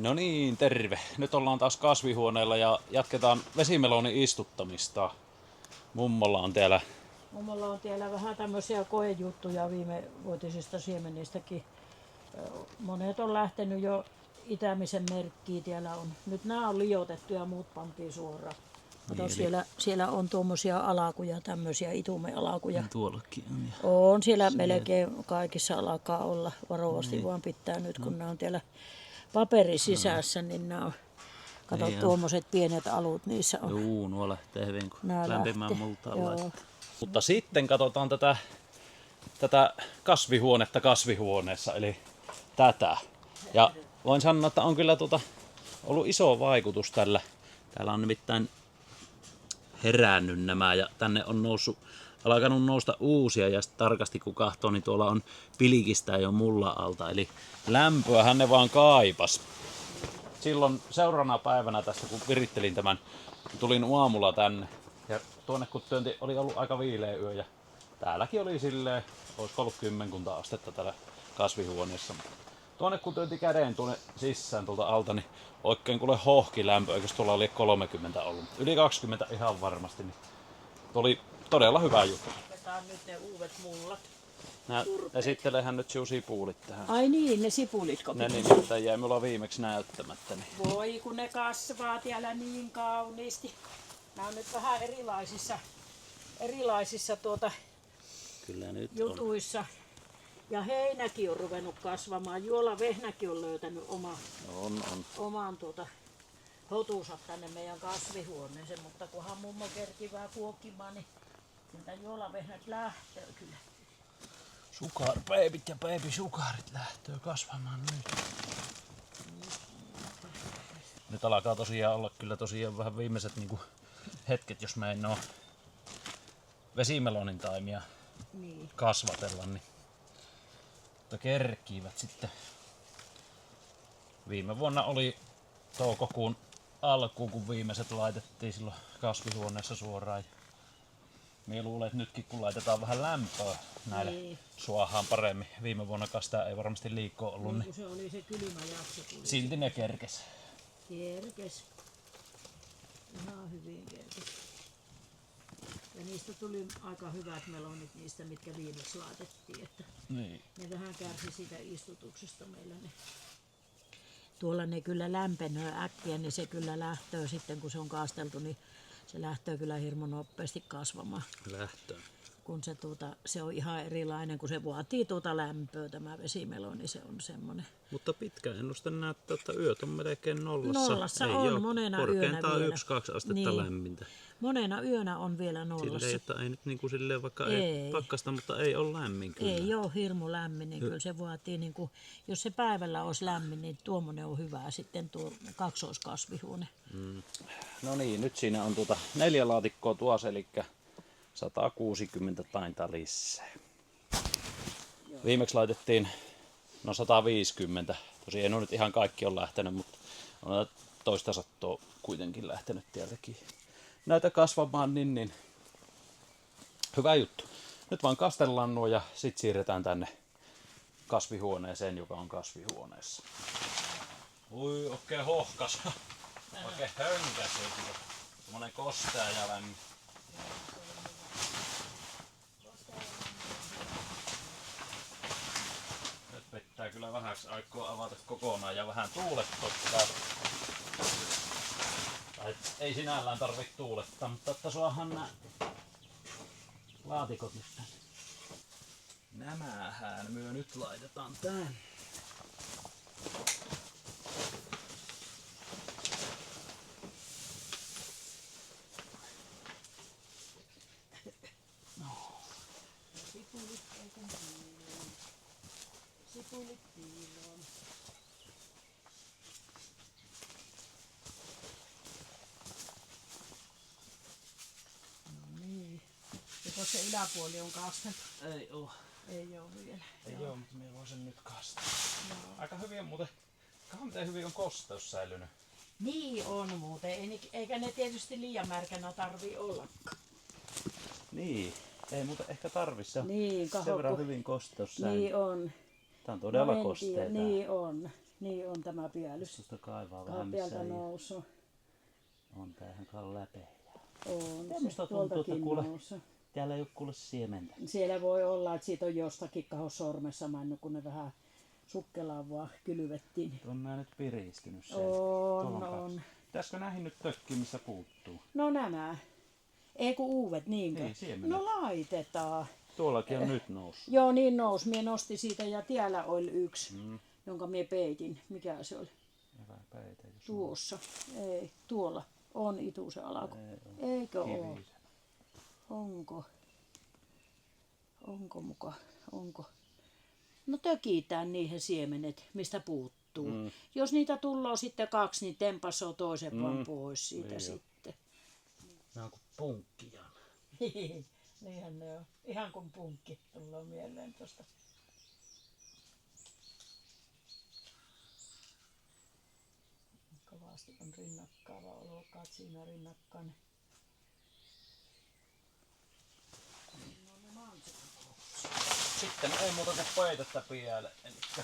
No niin, terve. Nyt ollaan taas kasvihuoneella ja jatketaan vesimelonin istuttamista. Mummolla on täällä vähän tämmöisiä koejuttuja viime vuotisista siemenistäkin. Monet on lähtenyt jo itämisen merkkiä täällä on. Nyt nämä on liotettu ja muut pantiin suoraan. Kato, siellä on tuommoisia alakuja, tämmöisiä itumealakuja. Tuollakin on. On siellä melkein kaikissa alkaa olla. Varovasti vaan pitää nyt, kun nämä on täällä paperin sisässä, niin nämä on, kato, tuommoiset pienet alut niissä on. Juu, nuo lähtee hyvin, kun Nää lämpimään lähtee, multaan joo. laittaa. Mutta sitten katsotaan tätä kasvihuonetta kasvihuoneessa, eli tätä. Ja voin sanoa, että on kyllä ollut iso vaikutus tällä. Täällä on nimittäin herännyt nämä ja tänne on alkanut nousta uusia ja sitten tarkasti kun katsoo, niin tuolla on pilkistä jo mullan alta. Eli lämpöähän ne vaan kaipas. Silloin seuraavana päivänä tässä kun virittelin tämän, tulin aamulla tänne ja tuonne kun työnti oli ollut aika viileä yö ja täälläkin oli silleen, olisiko ollut 10 astetta täällä kasvihuoneessa. Tuonne kun työnti käden tuonne sisään tuolta alta, niin oikein kuule hohki lämpö, eikös tuolla oli 30 ollut. Yli 20 ihan varmasti, niin oli todella hyvä juttu. Otetaan nyt ne uudet mullat. Esittelehän nyt sinun sipulit tähän. Ai niin, ne sipulitko? Ne nimittäin jäi mulla viimeksi näyttämättä. Niin. Voi kun ne kasvaa täällä niin kauniisti. Nämä on nyt vähän erilaisissa Kyllä nyt jutuissa. Ja heinäkin on ruvennut kasvamaan. Juolavehnäkin on löytänyt oman hotunsa tänne meidän kasvihuoneeseen. Mutta kunhan mummo kerkii vähän kuokkimaan, niin sieltä juolavehnät lähtee kyllä. Sukarpeipit ja babysukarit lähtee kasvamaan nyt. Nyt alkaa tosiaan olla kyllä vähän viimeiset hetket, jos mä en oo vesimelonin taimia kasvatella, niin mutta kerkivät sitten. Viime vuonna oli toukokuun alkuun, kun viimeiset laitettiin silloin kasvihuoneessa suoraan. Mie luulen, että nytkin kun laitetaan vähän lämpöä näille suohaan paremmin. Viime vuonna sitä ei varmasti liikkoa ollut. Niin, kun se oli se kylmä jakso. Silti ne kerkes. Kerkes. Ihan hyvin kerkes. Ja niistä tuli aika hyvät melonit niistä, mitkä viimeksi laitettiin. Että niin. Ne vähän kärsi siitä istutuksesta meillä. Tuolla ne kyllä lämpenee äkkiä, niin se kyllä lähtee sitten, kun se on kasteltu, niin se lähtee kyllä hirmu nopeasti kasvamaan. Lähtö. Kun se on ihan erilainen, kun se vaatii lämpöä tämä vesimeloni, niin se on semmoinen. Mutta pitkä ennuste näyttää, että yöt on melkein nollassa. Nollassa ei on monena yönä korkeintaan vielä. 1-2 astetta niin. lämmintä. Monena yönä on vielä nollassa. Silleen, että ei nyt silleen, vaikka ei pakkasta, mutta ei ole lämmin kyllä. Ei ole hirmu lämmin, niin kyllä se vaatii, jos se päivällä olisi lämmin, niin tuommoinen on hyvä sitten tuo kaksoiskasvihuone. No niin, nyt siinä on 4 laatikkoa tuossa, eli 160 tainta lisää. Viimeksi laitettiin 150. Tosin ei nyt ihan kaikki ole lähtenyt, mutta on toista sattoa kuitenkin lähtenyt täältäkin. Näitä kasvamaan, niin hyvä juttu. Nyt vaan kastellaan nuo ja sitten siirretään tänne kasvihuoneeseen, joka on kasvihuoneessa. Ui, oikein hohkas. Oikein hönkäs. Semmonen kostea ja lämmin. Nyt pitää kyllä vähäksi aikaa avata kokonaan ja vähän tuulettaa. Ei sinällään tarvitse tuulettaa, mutta että saadaan nämä laatikot nyt tänne. Nämähän myö nyt laitetaan tänne. Sipulit piiloon. No niin. Joko se yläpuoli on kasteltu? Ei oo. Ei oo vielä. Ei oo, mutta minä voin sen nyt kastaa. Aika hyvin on muuten. Miten hyvin on kosteus säilynyt. Niin on muuten. Eikä ne tietysti liian märkänä tarvii ollakaan. Niin. Ei muuten ehkä tarvi. Se on niin, sen verran hyvin kosteus säilynyt. Niin on. Tää on todella kostea. Niin on. Niin on tämä pielys. Tuosta kaivaa vähän missä Kaappialta ei nousu. on. Tämähän on läpeä. On Tämmöstä se tuntuu, että tuoltakin kuule, nousu. täällä ei ole kuule siementä. Siellä voi olla, että siitä on jostakin kaho sormessa mennyt, kun ne vähän sukkelaan vaan kylvettiin. On nää nyt piristynyt sen. On. Pitäisikö näihin nyt tökkiä, missä puuttuu? No nämä. Ei kun uudet, niinkö? Niin, siemenet. No laitetaan. Tuollakin on nyt noussut. Joo, niin nousi. Mie nostin siitä ja täällä oli yksi, jonka mie peitin. Mikä se oli? Hyvä peite. Tuossa. Ei, tuolla. On ituisen alku. Eikö ole? Onko? Onko muka? Onko? No tökitään niihin siemenet, mistä puuttuu. Jos niitä tulee sitten 2, niin tempasoo toisen vaan pois siitä Niin sitten. Nää on kuin punkkia. Niinhän ne on. Ihan kuin punkki tulee mieleen tuosta. Kovasti on rinnakkaava olokaat siinä rinnakkain. Sitten ei muuta kuin peitettä piele. Elikkä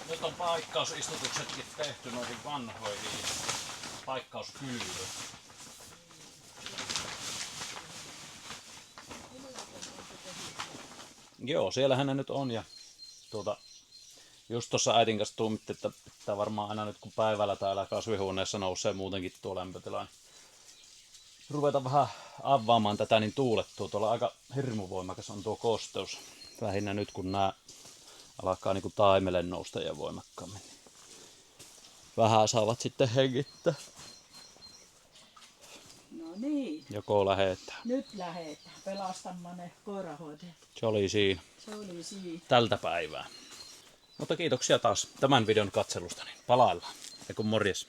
nyt on paikkausistutuksetkin tehty noihin vanhoihin paikkauskylvyyn. Joo, siellähän ne nyt on ja just tuossa äitin kanssa tuumittiin, että pitää varmaan aina nyt kun päivällä täällä kasvihuoneessa nousee muutenkin tuo lämpötila, niin ruveta vähän avaamaan tätä, niin tuulettuu. Tuolla aika hirmuvoimakas on tuo kosteus. Lähinnä nyt kun nämä alkaa niinku taimelle nousta ja voimakkaammin. Vähän saavat sitten hengittää. No niin. Joko lähetään. Nyt lähetään pelastamaan ne koirahoitajat. Se oli siinä Se oli siinä. tältä päivää. Mutta kiitoksia taas tämän videon katselusta. Niin palaillaan. Ja kun morjes.